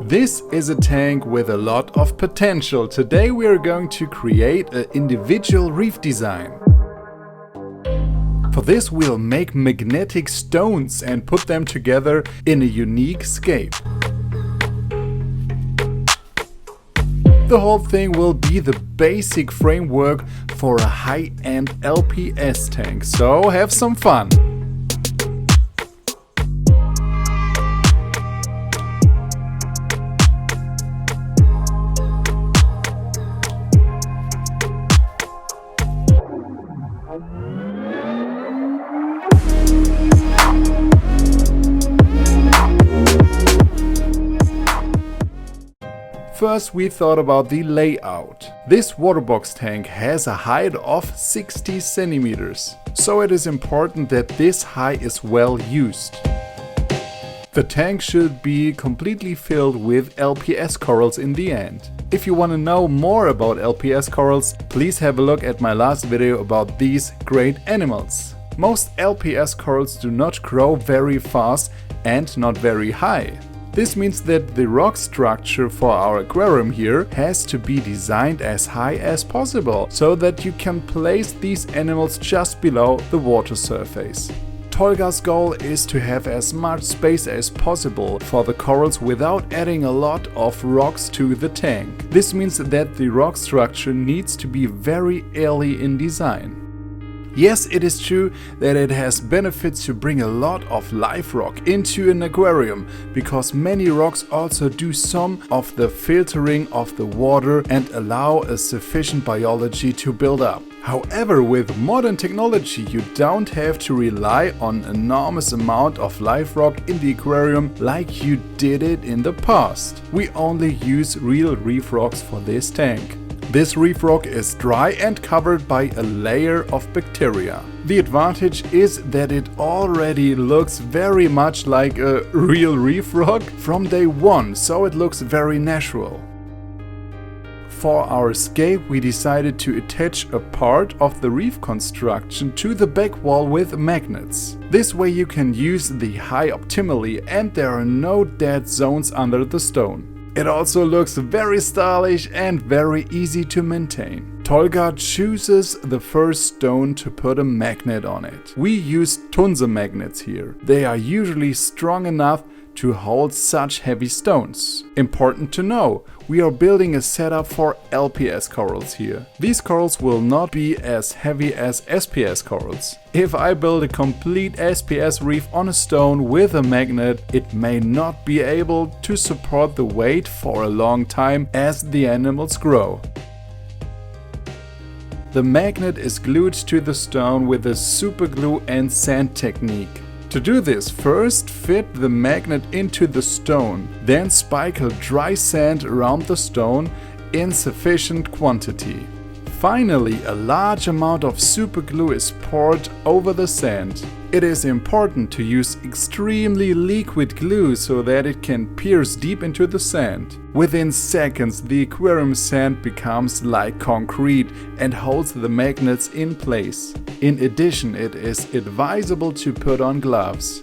This is a tank with a lot of potential. Today we are going to create an individual reef design. For this we'll make magnetic stones and put them together in a unique scape. The whole thing will be the basic framework for a high-end LPS tank, so have some fun! First we thought about the layout. This Waterbox tank has a height of 60 centimeters, so it is important that this height is well used. The tank should be completely filled with LPS corals in the end. If you want to know more about LPS corals, please have a look at my last video about these great animals. Most LPS corals do not grow very fast and not very high. This means that the rock structure for our aquarium here has to be designed as high as possible, so that you can place these animals just below the water surface. Tolga's goal is to have as much space as possible for the corals without adding a lot of rocks to the tank. This means that the rock structure needs to be very early in design. Yes, it is true that it has benefits to bring a lot of live rock into an aquarium, because many rocks also do some of the filtering of the water and allow a sufficient biology to build up. However, with modern technology you don't have to rely on an enormous amount of live rock in the aquarium like you did it in the past. We only use real reef rocks for this tank. This reef rock is dry and covered by a layer of bacteria. The advantage is that it already looks very much like a real reef rock from day one, so it looks very natural. For our scape we decided to attach a part of the reef construction to the back wall with magnets. This way you can use the height optimally and there are no dead zones under the stone. It also looks very stylish and very easy to maintain. Tolga chooses the first stone to put a magnet on it. We use TUNZE magnets here. They are usually strong enough to hold such heavy stones. Important to know, we are building a setup for LPS corals here. These corals will not be as heavy as SPS corals. If I build a complete SPS reef on a stone with a magnet, it may not be able to support the weight for a long time as the animals grow. The magnet is glued to the stone with a super glue and sand technique. To do this, first fit the magnet into the stone, then sprinkle dry sand around the stone in sufficient quantity. Finally, a large amount of super glue is poured over the sand. It is important to use extremely liquid glue so that it can pierce deep into the sand. Within seconds, the aquarium sand becomes like concrete and holds the magnets in place. In addition, it is advisable to put on gloves.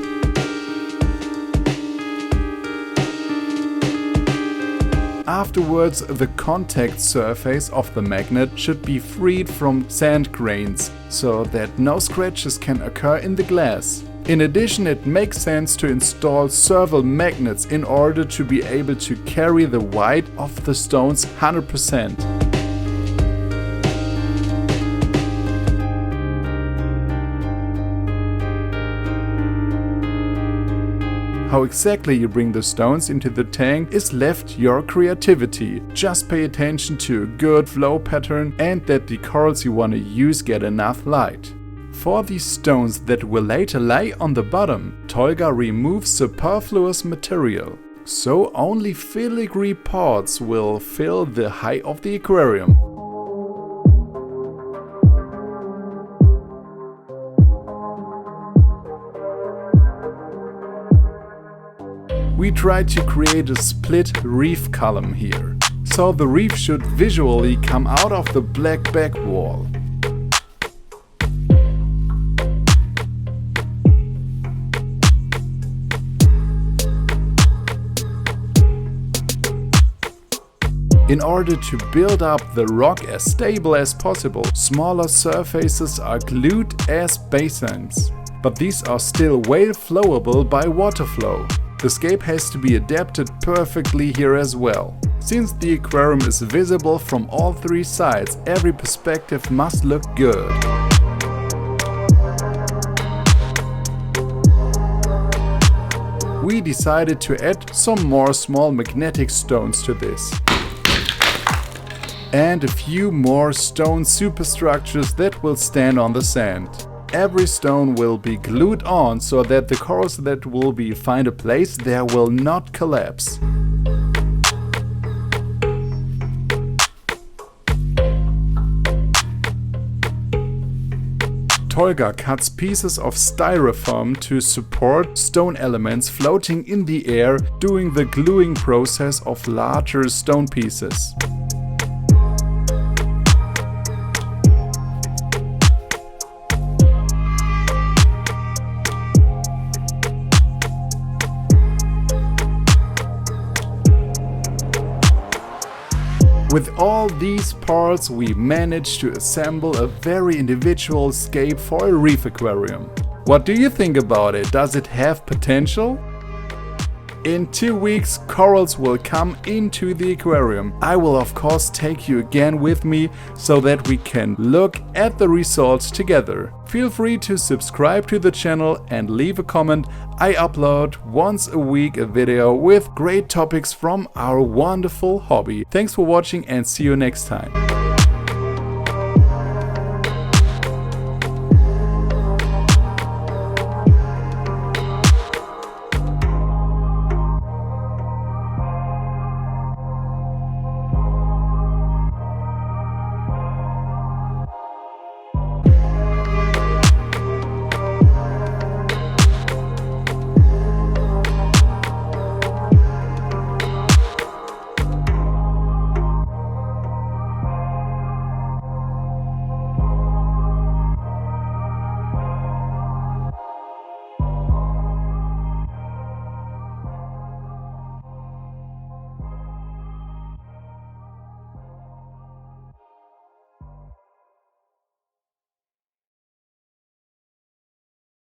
Afterwards, the contact surface of the magnet should be freed from sand grains, so that no scratches can occur in the glass. In addition, it makes sense to install several magnets in order to be able to carry the weight of the stones 100%. How exactly you bring the stones into the tank is left your creativity. Just pay attention to a good flow pattern and that the corals you want to use get enough light. For these stones that will later lay on the bottom, Tolga removes superfluous material. So only filigree pots will fill the height of the aquarium. We tried to create a split reef column here, so the reef should visually come out of the black back wall. In order to build up the rock as stable as possible, smaller surfaces are glued as basins. But these are still well flowable by water flow. The SCAPE has to be adapted perfectly here as well. Since the aquarium is visible from all three sides, every perspective must look good. We decided to add some more small magnetic stones to this. And a few more stone superstructures that will stand on the sand. Every stone will be glued on so that the corals that will find a place there will not collapse. Tolga cuts pieces of styrofoam to support stone elements floating in the air during the gluing process of larger stone pieces. With all these parts we managed to assemble a very individual SCAPE for a reef aquarium. What do you think about it? Does it have potential? In 2 weeks corals will come into the aquarium. I will of course take you again with me so that we can look at the results together. Feel free to subscribe to the channel and leave a comment. I upload once a week a video with great topics from our wonderful hobby. Thanks for watching and see you next time.